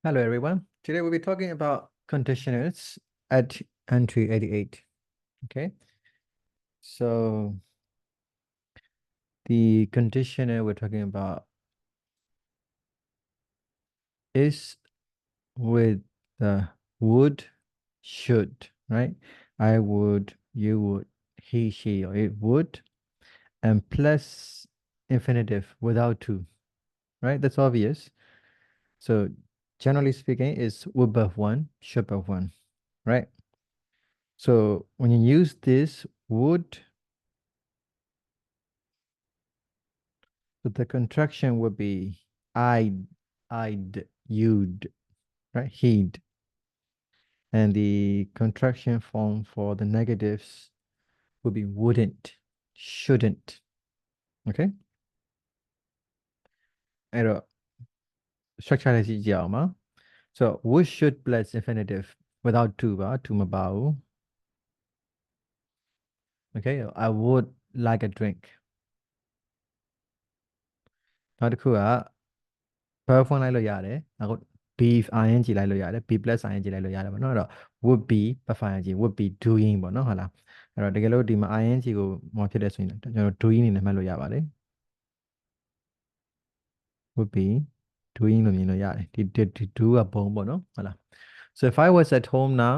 Hello everyone. Today we'll be talking about conditionals at entry 88. Okay. So the conditioner we're talking about is with the would, should, right? I would, you would, he, she, or it would, and plus infinitive without to, right? That's obvious. So generally speaking, it's would have one, should have one, right? So when you use this would, so the contraction would be I'd, you'd, right? He'd. And the contraction form for the negatives would be wouldn't, shouldn't. Okay? အဲ့တော့ structure လေးကြည့်ကြအောင်ပါ so would should plus infinitive without to ပါ to မပါဘူး okay I would like a drink နောက်တစ်ခုက verb form လိုက်လို့ရတယ်အခု be ing လိုက်လို့ရတယ် be plus ing လိုက်လို့ရတယ်ပေါ့နော်အဲ့တော့ would be ing would be doing ပေါ့နော်ဟုတ်လားအဲ့တော့တကယ်လို့ဒီမှာ ing ကိုမဖြစ်တဲ့ဆိုရင်ကျွန်တော် doing အနေနဲ့မှတ်လို့ရပါတယ် would be doing လို့မြင်လို့ရတယ်ဒီ do ကဘုံပေါ့နော်ဟုတ်လား so if I was at home now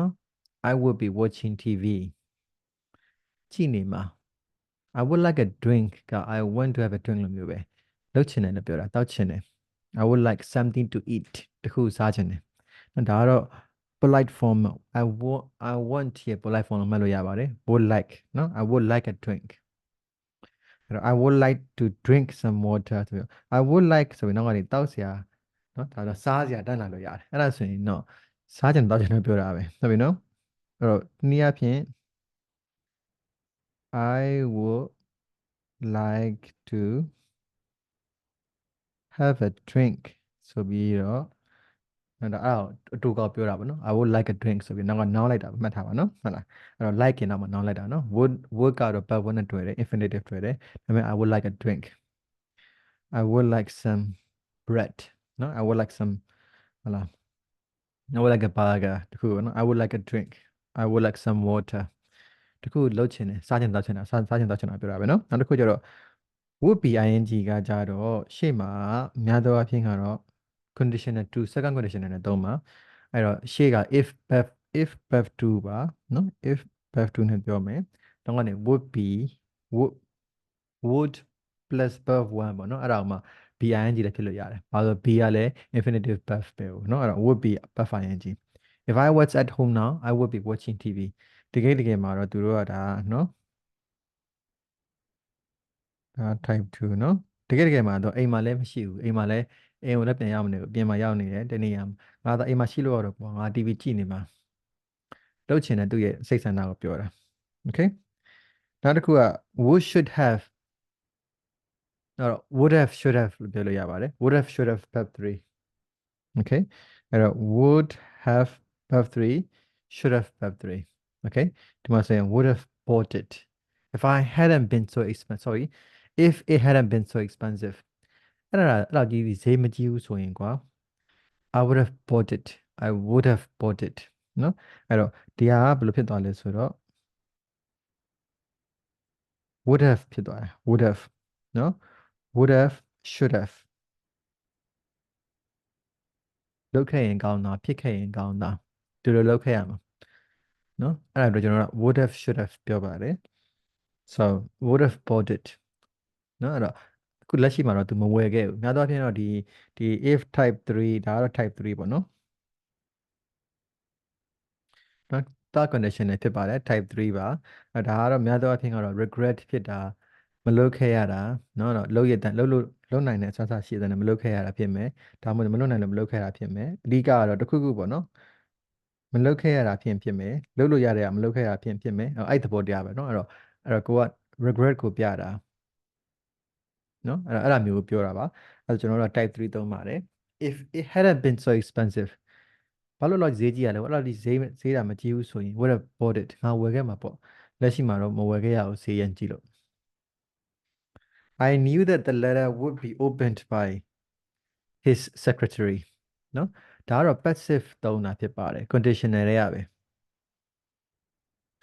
I would be watching TV ကြည့်နေမှာ I would like a drink က I want to have a drink လို့မျိုးပဲလုပ်ချင်တယ်လို့ပြောတာတောက်ချင်တယ် I would like something to eat တခုစားချင်တယ်ဒါကတော့ polite form I want ရဲ့ polite form လို့မှတ်လို့ရပါတယ် would like နော် I would like a drink I would like to drink some water ဆိုပြီး I would like ဆိုပြီးနောက်ကနေတောက်စရာနော်ဒါတော့စားစရာတန်းလာလို့ရတယ်အဲ့ဒါဆိုရင်တော့စားချင်တောက်ချင်လို့ပြောတာပဲဟုတ်ပြီနော်အဲ့တော့နည်းအားဖြင့် I would like to have a drink ဆိုပြီးတော့အဲ့တော့အတူကောက်ပြောတာပေါ့နော် I would like a drink ဆိုပြီးနောက်ကနောင်းလိုက်တာမှတ်ထားပါနော်ဟုတ်လားအဲ့တော့ like ရင်တော့မှနောင်းလိုက်တာနော် would ကတော့ verb နဲ့တွေ့တယ် infinitive တွေ့တယ်ဒါပေမဲ့ I would like a drink I would like some bread နော် I would like some ဟုတ်လား I would like a burger တခုပေါ့နော် I would like a drink I would like some water တခုလုပ်ချင်တယ်စားချင်တောက်ချင်တာစားချင်တောက်ချင်တာပြောတာပဲနော်နောက်တစ်ခုကျတော့ would be ing ကကြတော့ရှေ့မှာများသောအားဖြင့်ကတော့ conditional to second conditional နဲ့သုံးပါအဲ့တော့ရှေ့က if verb 2ပါနော် if verb 2နဲ့ပြောမယ်တော့ကနေ would be would plus verb 1ပေါ့နော်အဲ့ဒါမှ be ing လည်းဖြစ်လို့ရတယ်ဘာလို့ be ကလည်း infinitive verb ပဲပေါ့နော်အဲ့တော့ would be verb ing if I was at home now I would be watching TV တကယ်မှာတော့သူတို့ကဒါနော်ဒါ type 2เนาะတကယ်မှာတော့အိမ်မှာလည်းမရှိဘူးအိမ်မှာလည်းအိမ်ကိုလည်းပြန်ရောက်မနေဘူးပြင်မှာရောက်နေတယ်တနေ့ရငါတော့အိမ်မှာရှိလို့ရတော့ပေါ့ငါ TV ကြည့်နေမှာလုပ်ချင်တဲ့သူ့ရဲ့စိတ်ဆန္ဒကိုပြောတာ okay နောက်တစ်ခုက would should have တော့ would have should have လို့ပြောလို့ရပါတယ် would have should have verb 3 okay အဲ့တော့ would have verb 3 should have verb 3 okay ဒီမှာဆိုရင် would have bought it if I hadn't been so expensive sorry if it hadn't been so expensive အဲ့တော့ဒီဈေးမကြီးဘူးဆိုရင်ကွာ I would have bought it I would have bought it နော်အဲ့တော့ဒီဟာကဘယ်လိုဖြစ်သွားလဲဆိုတော့ would have ဖြစ်သွားတယ် would have နော် would have should have လုပ်ခဲ့ရင်ကောင်းတာဖြစ်ခဲ့ရင်ကောင်းတာဒီလိုလုပ်ခဲ့ရမှာနော်အဲ့ဒါတော့ကျွန်တော်က would have should have ပြောပါတယ် so would have bought it နော်အဲ့တော့အခုလက်ရှိမှာတော့သူမဝယ်ခဲ့ဘူးများသောအားဖြင့်တော့ဒီ if type 3ဒါကတော့ type 3ပေါ့နော်နော် third condition နဲ့ဖြစ်ပါတယ် type 3ပါဒါကတော့များသောအားဖြင့်ကတော့ regret ဖြစ်တာမလုပ်ခဲ့ရတာနော်တော့လုပ်ရတဲ့လုပ်နိုင်တဲ့အစားအစာရှိတဲ့နဲ့မလုပ်ခဲ့ရတာဖြစ်မယ်ဒါမှမဟုတ်မလုပ်နိုင်လို့မလုပ်ခဲ့ရတာဖြစ်မယ်အဓိကကတော့တစ်ခုခုပေါ့နော်မလုပ်ခဲ့ရတာဖြစ်မယ်လုပ်လို့ရတဲ့ကမလုပ်ခဲ့ရတာဖြစ်မယ်အဲ့သဘောတရားပဲနော်အဲ့တော့ကိုက regret ကိုပြတာနော်အဲ့ဒါမျိုးကိုပြောတာပါအဲ့တော့ကျွန်တော်တို့ type 3သုံးပါတယ် if it hadn't been so expensive ဘာလို့ဈေးကြီးရလဲအဲ့လိုဒီဈေးတာမကြီးဘူးဆိုရင် would have bought it ငါဝယ်ခဲ့မှာပေါ့လက်ရှိမှာတော့မဝယ်ခဲ့ရဘူးဈေးရန်ကြီးလို့ I knew that the letter would be opened by his secretary နော် ဒါကတော့ passive သုံးတာဖြစ်ပါတယ် conditional တွေရပဲ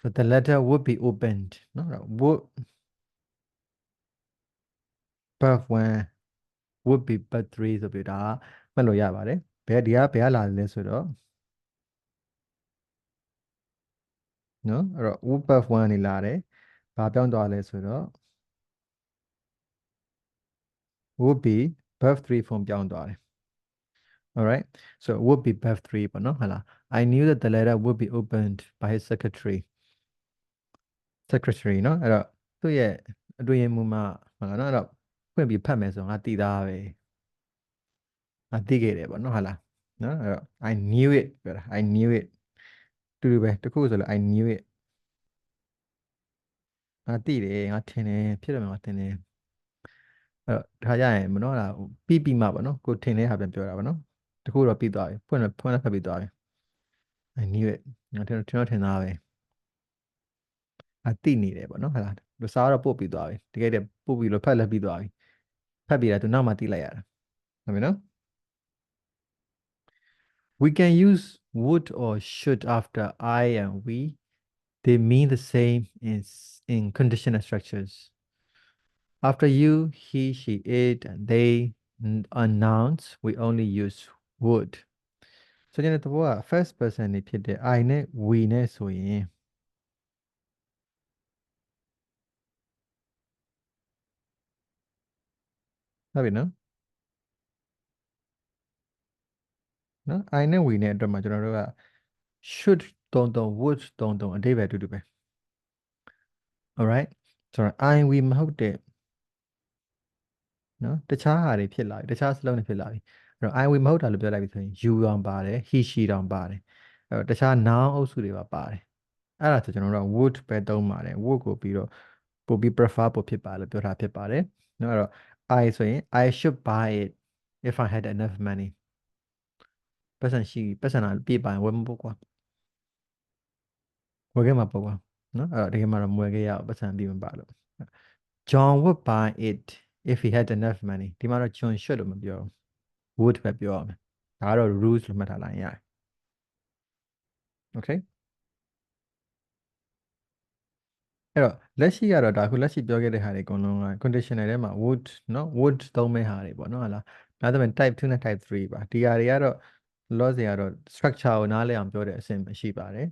so the letter would be opened နော် would verb 1 would be verb 3ဆိုပြီးဒါမှတ်လို့ရပါတယ်ဘယ်လာလဲဆိုတော့နော်အဲ့တော့ would verb 1နေလာတယ်ဘာပြောင်းသွားလဲဆိုတော့ would be verb 3 form ပြောင်းသွားတယ် alright so would be verb 3ပေါ့နော်ဟုတ်လား I knew that the letter would be opened by his secretary နော်အဲ့တော့သူ့ရဲ့အတွင်းမှုမှဟုတ်လားနော်အဲ့တော့ဖွင့်ပြီးဖတ်မယ်ဆိုငါတည်သားပဲငါသိခဲ့တယ်ပေါ့နော်ဟုတ်လားနော်အဲ့တော့ I knew it ပြောတာ I knew it တူတူပဲတခုဆိုလို့ I knew it ငါသိတယ်ငါထင်တယ်ဖြစ်တယ်ငါထင်တယ်အဲ့တော့ဒါကြရင်မနော်လားပြီးမှပေါ့နော်ကိုထင်တဲ့ဟာပြန်ပြောတာပေါ့နော်တခုတော့ပြီးသွားပြီဖွင့်လည်းဖတ်ပြီးသွားပြီ I knew it ငါထင်သားပဲအသိနေတယ်ပေါ့နော်ဟုတ်လားလူစားတော့ပို့ပြီးသွားပြီတကယ်တည်းပို့ပြီးလို့ဖတ်လည်းပြီးသွားပြီဖတ်ပြီးတာသူနောက်မှသိလိုက်ရတာဟုတ်ပြီနော် we can use would or should after I and we they mean the same in conditional structures after you he she it and they are nouns we only use would ဆိုရင်တော့က first person နေဖြစ်တဲ့ I နဲ့ we နဲ့ဆိုရင်ဟုတ်ပြီနော် နော် I နဲ့ we နဲ့အတွက်မှာကျွန်တော်တို့က should သုံး would သုံးအဓိပ္ပာယ်တူတူပဲ alright ဆိုတော့ I we မဟုတ်တဲ့နော်တခြားဟာတွေဖြစ်လာပြီတခြားစလုံးတွေဖြစ်လာပြီအဲ့တော့ I we မဟုတ်တာလို့ပြောလိုက်ပြီဆိုရင် you တောင်ပါတယ် he she တောင်ပါတယ်အဲ့တော့တခြား noun အုပ်စုတွေပါပါတယ်အဲ့ဒါဆိုကျွန်တော်တို့က would ပဲသုံးပါတယ် would ကိုပြီးတော့ပို့ပြီး prefer ပို့ဖြစ်ပါလို့ပြောတာဖြစ်ပါတယ်နော်အဲ့တော့ I ဆိုရင် I should buy it if I had enough money ပတ်စံလာပြည့်ပါရင်ဝယ်မပို့ကွာဝယ်ခဲ့မှာပေါ့ကွာနော်အဲ့တော့ဒီကမှာတော့မဝယ်ခဲ့ရအောင်ပတ်စံပြည့်မပါလို့ John would buy it if he had enough money ဒီမှာတော့ John should လို့မပြောဘူး would ပဲပြောရမယ်ဒါကတော့ rules လို့မှတ်ထားလိုက်ရတယ် okay အဲ့တော့လက်ရှိကတော့ဒါအခုလက်ရှိပြောခဲ့တဲ့ဟာတွေအကုန်လုံးက conditional ထဲမှာ would နော် would သုံးမဲ့ဟာတွေပေါ့နော်ဟာလားဒါဆိုရင် type 2နဲ့ type 3ပါဒီဟာတွေကတော့ လောစရာတော့ structure ကိုနားလည်အောင်ပြောတဲ့အဆင့်ရှိပါတယ်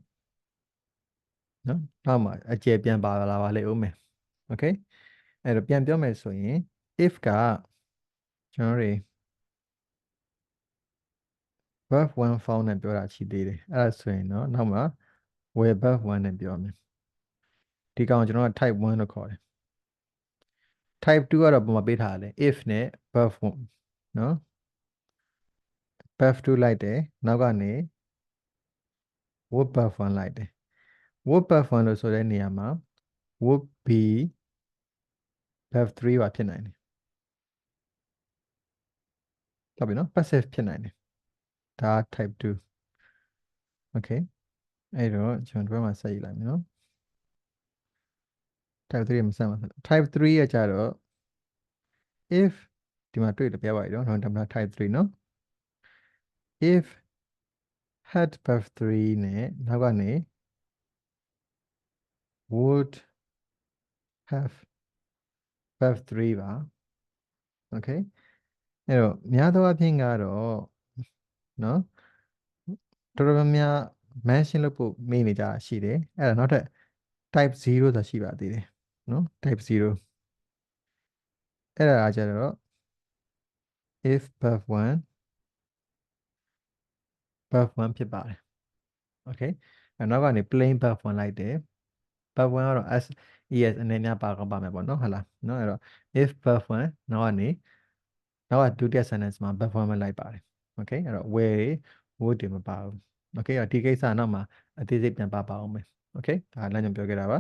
နော်နောက်မှအကျယ်ပြန်ပါလာပါလေဦးမယ် okay အဲ့တော့ပြန်ပြောမယ်ဆိုရင် if ကကျွန်တော်တွေ verb 1 form နဲ့ပြောတာရှိသေးတယ်အဲ့ဒါဆိုရင်တော့နောက်မှ where verb 1နဲ့ပြောမယ်ဒီကောင်ကျွန်တော်က type 1လို့ခေါ်တယ် type 2ကတော့ပုံမှာပေးထားတယ် if နဲ့ verb 1နော် verb 2လိုက်တယ်နောက်ကနေ would verb 1လိုက်တယ် would verb 1လို့ဆိုတဲ့နေရာမှာ would be verb 3ပါဖြစ်နိုင်တယ်ဟုတ်ပြီနော် passive ဖြစ်နိုင်တယ်ဒါ type 2 okay အဲ့တော့ကျွန်တော်တို့မှာဆက်ရေးလိုက်မယ်နော် type 3မဆက်မှာ type 3ရကြတော့ if ဒီမှာတွေ့တယ်ပြပါရတော့ဒါမှ type 3နော် if had verb 3နဲ့နောက်ကနေ would have verb 3ပါ okay အဲ့တော့များသောအားဖြင့်ကတော့နော်တော်တော်များများ mention လုပ်ဖို့မေးနေကြရှိတယ်အဲ့ဒါနောက်ထပ် type 0ဆိုတာရှိပါသေးတယ်နော် type 0အဲ့ဒါကြတော့ if verb 1 verb 1ဖြစ်ပါတယ် okay အဲ့နောက်ကနေ plain verb 1လိုက်တယ် verb 1ကတော့ s es အနေနဲ့ပါကောင်းပါမယ်ပေါ့နော်ဟုတ်လားနော်အဲ့တော့ if verb 1နောက်ကဒုတိယ sentence မှာ verb 1ပဲလိုက်ပါတယ် okay အဲ့တော့ where would တွေမပါဘူး okay အဲ့တော့ဒီကိစ္စနောက်မှာအသေးစိတ်ပြန်ပါအောင်မယ် okay ဒါလမ်းညွှန်ပြောခဲ့တာပါ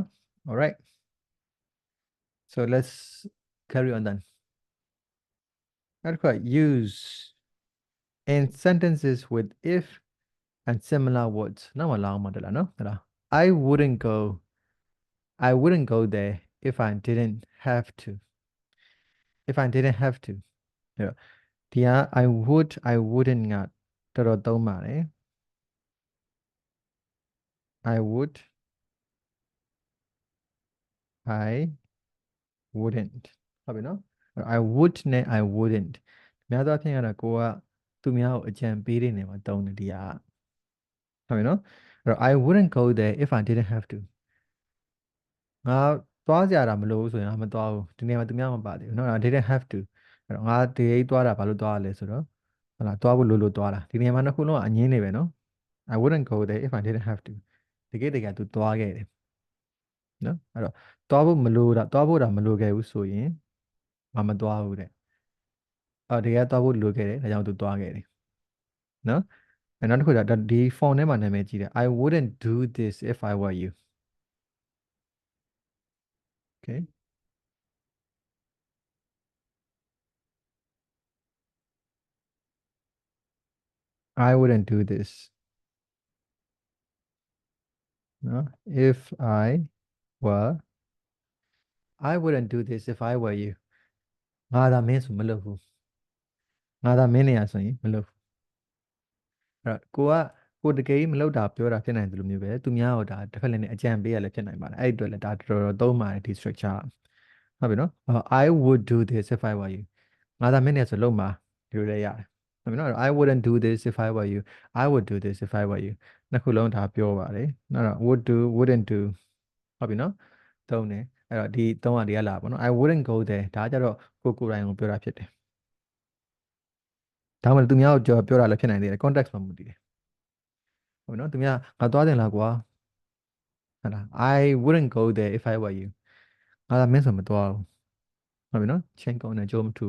all right so let's carry on then နောက်တစ်ခါ use in sentences with if and similar words နောက်မှာလာအောင်မတလားနော်ဟုတ်လား I wouldn't go there if I didn't have to if I didn't have to အဲ့တော့ဒီက I wouldn't က တော်တော်သုံးပါတယ် I would I wouldn't ဟုတ်ပြီနော်အဲ့တော့ I would နဲ့ I wouldn't များသောအားဖြင့်ကတော့ကိုကသူများကိုအကြံပေးတဲ့နေရာမှာသုံးတယ်ဒီဟာဟုတ်ပြီနော်အဲ့တော့ I wouldn't go there if I didn't have to ငါသွားကြတာမလို့ဆိုရင်ငါမသွားဘူးဒီနေရာမှာသူများမပါသေးဘူးနော် I didn't have to အဲ့တော့ငါဒီအိသွားတာဘာလို့သွားရလဲဆိုတော့ဟုတ်လားသွားဖို့လို့သွားတာဒီနေရာမှာနှစ်ခုလုံးကအငင်းနေပဲနော် I wouldn't go there if I didn't have to တကယ်သူသွားခဲ့တယ်နော်အဲ့တော့သွားဖို့မလို့တာသွားဖို့တာမလို့ခဲ့ဘူးဆိုရင်ငါမသွားဘူးတဲ့တကယ်သွားဖို့လိုခဲ့တယ်ဒါကြောင့်သူသွားခဲ့တယ်နော်အဲ့နောက်တစ်ခုကဒီ phone ထဲမှာနာမည်ကြီးတယ် I wouldn't do this if I were you okay I wouldn't do this နော် if I were I wouldn't do this if I were you ငါသာမင်းဆိုမလုပ်ဘူးငါသာမင်းနေရဆိုရင်မလုပ်ဘူးအဲ့တော့ကိုတကယ်ကြီးမလုပ်တာပြောတာဖြစ်နိုင်တယ်လို့မျိုးပဲသူများတော့ဒါတစ်ဖက်လည်းနဲ့အကြံပေးရလည်းဖြစ်နိုင်ပါတယ်အဲ့ဒီအတွက်လည်းဒါတော်တော်သုံးပါတယ်ဒီ structure ဟုတ်ပြီနော် I would do this if I were you ငါသာမင်းနေဆိုလုပ်မှာဒီလိုလည်းရတယ်ဟုတ်ပြီနော် I wouldn't do this if I were you I would do this if I were you နှစ်ခုလုံးဒါပြောပါတယ်နောက်တော့ would do wouldn't do ဟုတ်ပြီနော်သုံးတယ်အဲ့တော့ဒီသုံးကလာပါနော် I wouldn't go there ဒါကြတော့ကိုယ်တိုင်ကိုပြောတာဖြစ်တယ်ဒါမှမဟုတ်သူများကိုပြောတာလည်းဖြစ်နိုင်သေးတယ် context မှာမူတည်တယ်ဟုတ်ပြီနော်သူများငါသွားတယ်လားကွာဟုတ်လား I wouldn't go there if I were you ငါသာမင်းဆိုမသွားဘူးဟုတ်ပြီနော်ချင်းကုန်းနဲ့ကြိုးမထူ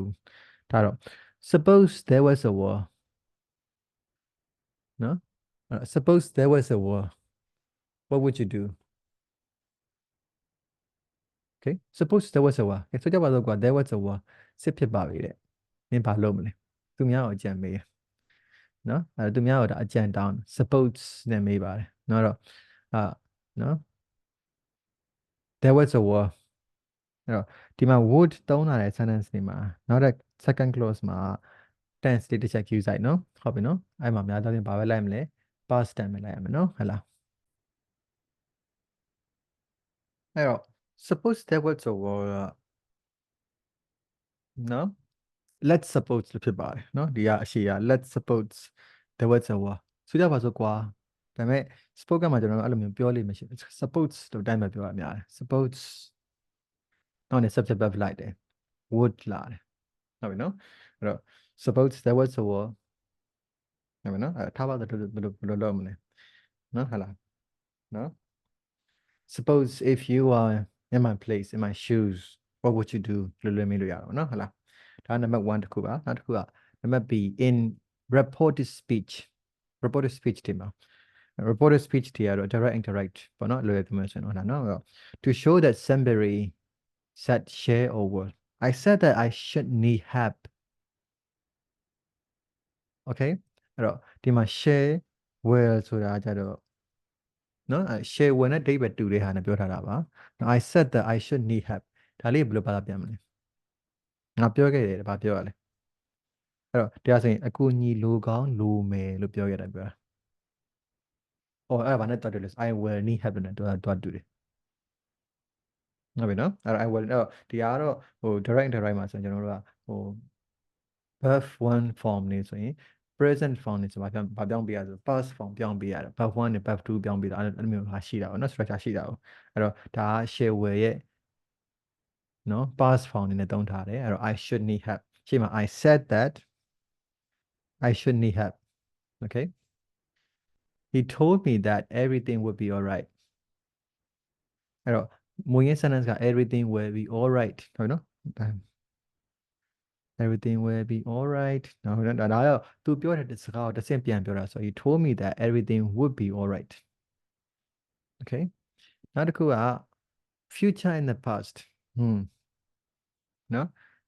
ဒါတော့ suppose there was a war နော် suppose there was a war what would you do okay suppose there was a war ဆိုကြပါစို့ကွာ there was a war စစ်ဖြစ်ပါပြီတဲ့မင်းဘာလုပ်မလဲသူများကိုအကြံပေးနော်သူများကိုဒါအကြံတောင်း suppose နဲ့မေးပါတယ်နော်တော့နော် there was a war အဲ့တော့ဒီမှာ would သုံးလာတဲ့ sentence တွေမှာနောက်တဲ့ second clause မှာ tense တွေတစ်ချက် cue ဆိုင်နော်ဟုတ်ပြီနော်အဲ့မှာများသောအားဖြင့်ဘာပဲလိုက်မလဲ past tense ပဲလိုက်ရမယ်နော်ဟဲ့လားအဲ့တော့ suppose there was a war နော် let's suppose လို့ဖြစ်ပါတယ်နော်ဒီကအရှိရ let's suppose there was a war ဆိုကြပါစို့ကွာဒါပေမဲ့ spoken မှာကျွန်တော်တို့အဲ့လိုမျိုးပြောလိမ့်မရှိဘူး suppose လို့တိုင်းပဲပြောရများတယ် suppose နောက်နေ subject verb လိုက်တယ် would လာတယ်ဟုတ်ပြီနော်အဲ့တော့ suppose there was a war ဟုတ်ပြီနော်အဲ့ထားပါတော့ဘယ်လိုလုပ်မလဲနော်ဟုတ်လားနော် suppose if you are in my place in my shoes what would you do လွယ်မေးလို့ရတော့နော်ဟုတ်လားဒါနံပါတ်1တစ်ခုပါနောက်တစ်ခုကနံပါတ် B in reported speech ဒီမှာ reported speech တွေကတော့ direct indirect ပေါ့နော်လွယ်ပြမယ်ဆိုရင်ဟုတ်လားနော် to show that somebody said share or word I said that I should need help okay အဲ့တော့ဒီမှာ share word ဆိုတာကြတော့နော် share word နဲ့အဓိပ္ပာယ်တူတဲ့ဟာနဲ့ပြောထားတာပါ I said that I should need help ဒါလေးဘယ်လိုဘာသာပြန်မလဲငါပြောခဲ့တယ်ဘာပြောရလဲအဲ့တော့တရားဆိုရင်အကူအညီလိုကောင်းလိုမယ်လို့ပြောခဲ့တာပြောတာ။အော်အဲ့ဒါဘာနဲ့တွတ်တယ်လဲ I will need help နဲ့တွတ်တူတယ်။ဟုတ်ပြီနော်။အဲ့တော့ I will တော့ဒီကတော့direct indirect မှာဆိုရင်ကျွန်တော်တို့ကverb 1 form နေဆိုရင် present form နေဆိုဘာပြောင်းပေးရဆို past form ပြောင်းပေးရတယ် verb 1နဲ့ verb 2ပြောင်းပေးတာအဲ့လိုမျိုးဟာရှိတာပေါ့နော် structure ရှိတာပေါ့အဲ့တော့ဒါက share will ရဲ့နော် past form နေနဲ့သုံးထားတယ်အဲ့တော့ I should need help ရှေ့မှာ I said that I should need help okay he told me that everything would be all right အဲ့တော့မူရင်း sentence က everything will be all right ဟုတ်နော် everything will be all right နော်ဒါတော့သူပြောတဲ့စကားကိုတစ်ဆင့်ပြန်ပြောတာဆို he told me that everything would be all right okay နောက်တစ်ခုက future in the past နော်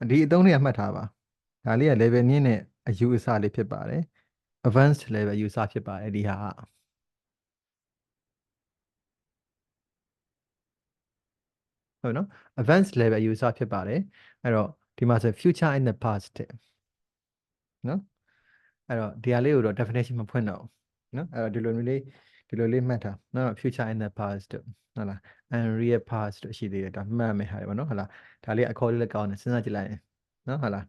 ဒီအသုံးလေးကမှတ်ထားပါဒါလေးက level မြင့်တဲ့အယူအဆလေးဖြစ်ပါတယ် advanced level အယူအဆဖြစ်ပါတယ်ဒီဟာဟုတ်နော် advanced level အယူအဆဖြစ်ပါတယ်အဲ့တော့ဒီမှာဆို future in the past တဲ့နော် အဲ့တော့ဒီဟာလေးကိုတော့ definition မဖွင့်တော့ဘူးနော်အဲ့တော့ဒီလိုလေးမှတ်ထားနော် future in the past ဟုတ်လား and real past ရှိသေးတယ်ဒါမှတ်မယ်ဟာတွေပေါ့နော်ဟုတ်လားဒါလေးအခေါ်လေးလည်းကောင်းတယ်စဉ်းစားကြည့်လိုက်ရင်နော်ဟုတ်လား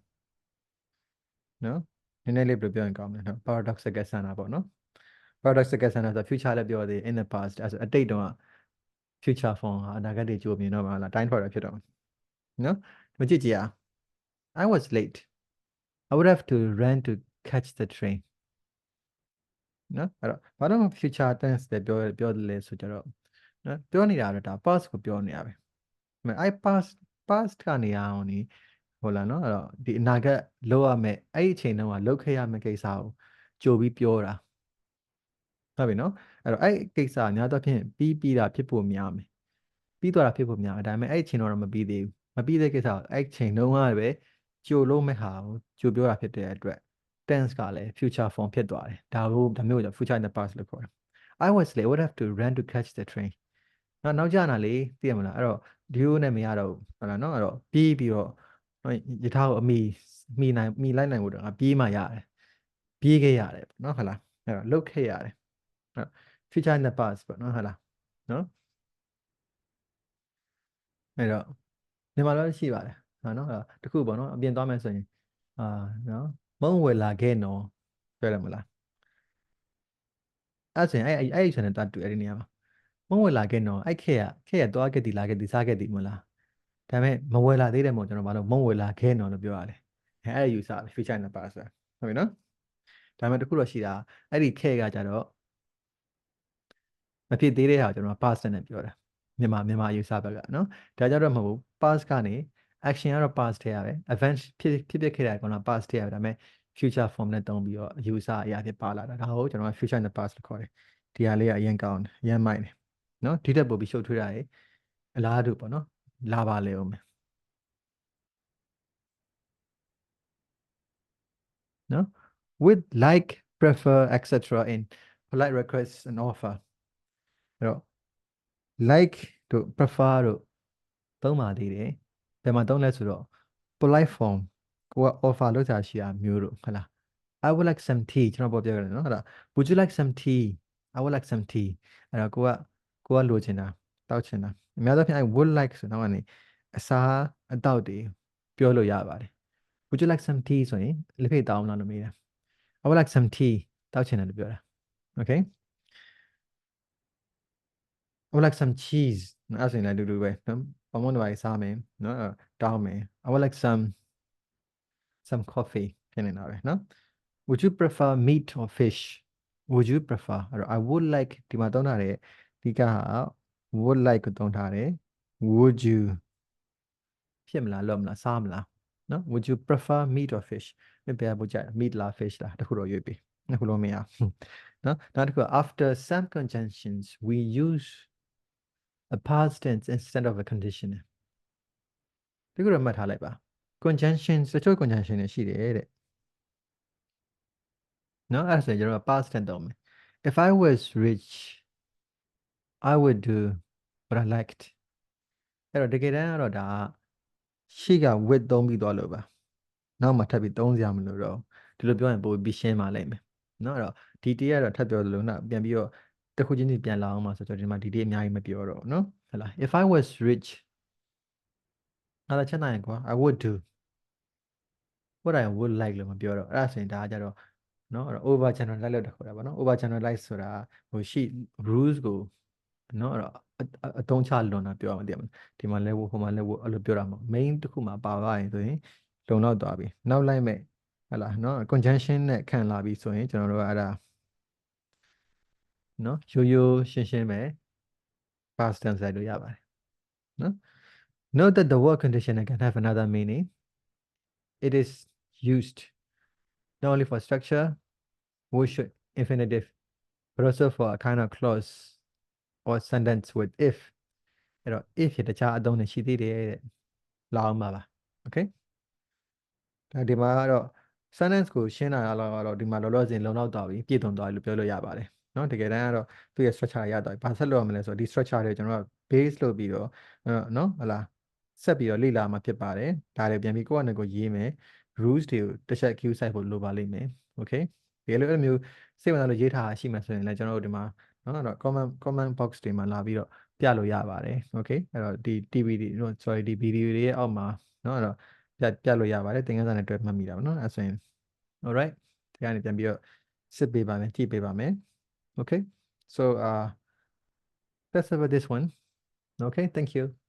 နော်နည်းနည်းလေးဘယ်လိုပြောရင်ကောင်းမလဲနော် paradoxical ဆန္ဒပေါ့နော် paradoxical ဆန္ဒဆို future လည်းပြောသေး in the past အဲ့ဆိုအတိတ်တုန်းက future form ဟာအနာဂတ်တွေကြိုမြင်တော့မှာလား time product ဖြစ်တော့နော်မကြည့်ကြည့်အောင် I was late I would have to run to catch the train နော်အဲ့တော့ဘာလို့ future tense တွေပြောတယ်လဲဆိုကြတော့နော်ပြောနေတာတော့ဒါ past ကိုပြောနေရပဲအဲ့ past ကနေအောင်နေဟုတ်လားနော်အဲ့တော့ဒီအနာဂတ်လောက်ရမယ်အဲ့ဒီအချိန်တုန်းကလောက်ခဲ့ရမယ့်ကိစ္စကိုကြိုပြီးပြောတာဟုတ်ပြီနော်အဲ့တော့အဲ့ကိစ္စအများသောဖြင့်ပြီးတာဖြစ်ဖို့များမယ်ပြီးသွားတာဖြစ်ဖို့များတယ်ဒါပေမဲ့အဲ့ဒီအချိန်တော့မပြီးသေးဘူးမပြီးသေးကိစ္စကိုအဲ့ဒီအချိန်တုန်းကပဲကြိုလို့မဲ့ဟာကိုကြိုပြောတာဖြစ်တဲ့အတွက် tense ကလည်း future form ဖြစ်သွားတယ်ဒါမျိုးကို future in the past လို့ခေါ်တယ် I was late I would have to run to catch the train နောက်ကျနာလေသိရမလားအဲ့တော့ဒီလိုနဲ့မရတော့ဘူးဟုတ်လားနော်အဲ့တော့ပြီးတော့ယထာကိုမိလိုက်နိုင်ဖို့တော့ပြေးမှရတယ်ပြေးခဲ့ရတယ်ပေါ့နော်ဟုတ်လားအဲ့တော့လုတ်ခဲ့ရတယ်အဲ့ future in the past ပေါ့နော်ဟုတ်လားနော်အဲ့တော့ဒီမှာတော့ရှိပါတယ်ဟာနော်အဲ့တခုပေါ့နော်အပြင်သွားမယ်ဆိုရင်အာနော်မုံဝယ်လာခဲ့နော်ပြောရမလားအဲ့ဆိုရင်အဲ့ဆိုရင်တော့တူအဲ့ဒီနေရာမှာမုံဝယ်လာခဲ့နော်အဲ့ခဲ့ရသွားခဲ့ဒီလာခဲ့ဒီစားခဲ့ဒီမလားဒါပေမဲ့မဝယ်လာသေးတယ်မို့ကျွန်တော်ဘာလို့မုံဝယ်လာခဲနော်လို့ပြောရတယ်အဲ့ဒါယူဆ future in the past ဟုတ်ပြီနော်ဒါပေမဲ့တခုတော့ရှိတာအဲ့ဒီခဲကကြတော့မဖြစ်သေးတဲ့ဟာကိုကျွန်တော် past နဲ့ပြောတာမြန်မာယူဆဘက်ကနော်ဒါကြတော့မဟုတ်ဘူး past ကနေ action ကတော့ past ထဲရပဲ event ဖြစ်ခဲ့တာကတော့ past ထဲရပဲဒါပေမဲ့ future form နဲ့တုံးပြီးတော့ယူဆအရာဖြစ်ပါလာတာဒါကိုကျွန်တော် future in the past လို့ခေါ်တယ်ဒီဟာလေးကအရင်ကောင်းတယ်အရင်မိုက်တယ်နော်ဒီတက်ပို့ပြီးရှုပ်ထွေးတာရေအလားတူပေါ့နော်လာပါလေဦးမယ်နော် with like prefer etc in polite requests and offer အဲ့တော့ like တို့ prefer တို့သုံးပါသေးတယ်ဘယ်မှာသုံးလဲဆိုတော့ polite form ကိုက offer လုပ်တာရှိတာမျိုးတို့ဟုတ်လား I would like some tea ကျွန်တော်ပြောပြရတယ်နော်ဟုတ်လား would you like some tea I would like some tea အဲ့တော့ကိုကလိုချင်တာတောက်ချင်တာအများသောဖြင့် I would like ဆိုတော့ကနေအစားအသောက်တွေပြောလို့ရပါတယ် would you like some tea ဆိုရင်လက်ဖေးတောင်းလားလို့မေးတာ I would like some tea တောက်ချင်တယ်လို့ပြောတာ okay I would like some cheese အဲ့ဆိုရင်လည်းတူပဲနော်ဘာမှမလုပ်စားမယ်နော်တောင်းမယ် I would like some coffee ဖြစ်နေတာပဲနော် would you prefer meat or fish would you prefer အဲ့တော့ I would like ဒီမှာသုံးထားတယ်ဒီကဟာ would like ကိုသုံးထားတယ် would you ဖြစ်မလားလောမလားစားမလားနော် would you prefer meat or fish မပြဘူးကြ meat လား fish လားတခုတော့ရွေးပြီနှစ်ခုလုံးမရနော်နောက်တစ်ခု after some conjunctions we use a past tense instead of a conditional ဒီကိုတော့မှတ်ထားလိုက်ပါ conjunction တချို့ conjunction တွေရှိတယ်တဲ့နော်အဲ့ဒါဆိုရင်ကျွန်တော် past tense တော့မယ် if I was rich I would do what I liked အဲ့တော့တကယ်တမ်းကတော့ဒါရှေ့က with သုံးပြီးသွားလို့ပါနောက်မှထပ်ပြီးသုံးစရာမလိုတော့ဒီလိုပြောရင်ပိုပြီးရှင်းပါလိမ့်မယ်နော်အဲ့တော့ဒီတေးကတော့ထပ်ပြောသလိုနော်ပြန်ပြီးတော့တစ်ခုချင်းစီပြန်လာအောင်ပါဆိုတော့ဒီမှာဒီတေးအများကြီးမပြောတော့နော်ဟုတ်လား if I was rich အဲ့ဒါချက်နိုင်ကွာ I would do what I would like လို့မပြောတော့အဲ့ဒါဆိုရင်ဒါကကြတော့နော်အဲ့တော့ over generalize လို့တခေါ်တာပေါ့နော် over generalize ဆိုတာဟိုရှိ rules ကိုနော်အဲ့တော့အသုံးချလွန်တာပြောရမှာတည်မလားဒီမှာလဲဟိုမှာလဲအဲ့လိုပြောတာမဟုတ် main တစ်ခုမှာပါသွားရင်ဆိုရင်လုံလောက်သွားပြီနောက်လိုက်မဲ့ဟလာနော် conjunction နဲ့ခံလာပြီဆိုရင်ကျွန်တော်တို့ကအဲ့ဒါနော်ရိုးရှင်းပဲ past tense လိုက်လို့ရပါတယ်နော် note that the word conditioner can have another meaning it is used not only for structure wish infinitive but also for a kind of clause or sentence with if အဲ့တော့ if ရတခြားအသုံးနဲ့ရှိသေးတယ်တဲ့လာအောင်ပါ okay ဒီမှာကတော့ sentence ကိုရှင်းတာတော့ဒီမှာလောလောဆယ်လုံလောက်သွားပြီပြည့်စုံသွားပြီလို့ပြောလို့ရပါတယ်เนาะတကယ်တမ်းကတော့သူ့ရဲ့ structure ရသွားပြီဘာဆက်လုပ်ရမလဲဆိုတော့ဒီ structure တွေကျွန်တော်တို့ base လုပ်ပြီးတော့เนาะဟလာဆက်ပြီးတော့လေ့လာမှာဖြစ်ပါတယ်ဒါတွေပြန်ပြီးကိုယ့်အနေကိုရေးမယ် rules တွေကိုတစ်ချက် queue စိုက်ဖို့လိုပါလိမ့်မယ် okay ဒီလိုအဲ့လိုမျိုးစိတ်ဝင်စားလို့ရေးထားတာရှိမှဆိုရင်လည်းကျွန်တော်တို့ဒီမှာနော်အဲ့တော့ comment box တွေမှာလာပြီးတော့ပြလို့ရပါတယ် okay အဲ့တော့ဒီ TV တွေ sorry ဒီ video တွေရဲ့အောက်မှာနော်အဲ့တော့ပြလို့ရပါတယ်သင်ခန်းစာနဲ့တွဲမှတ်မိတာပေါ့နော်အဲ့ဆိုရင် alright ဒီကနေပြန်ပြီးတော့စစ်ပေးပါမယ်ကြည့်ပေးပါမယ် okay so that's about this one okay thank you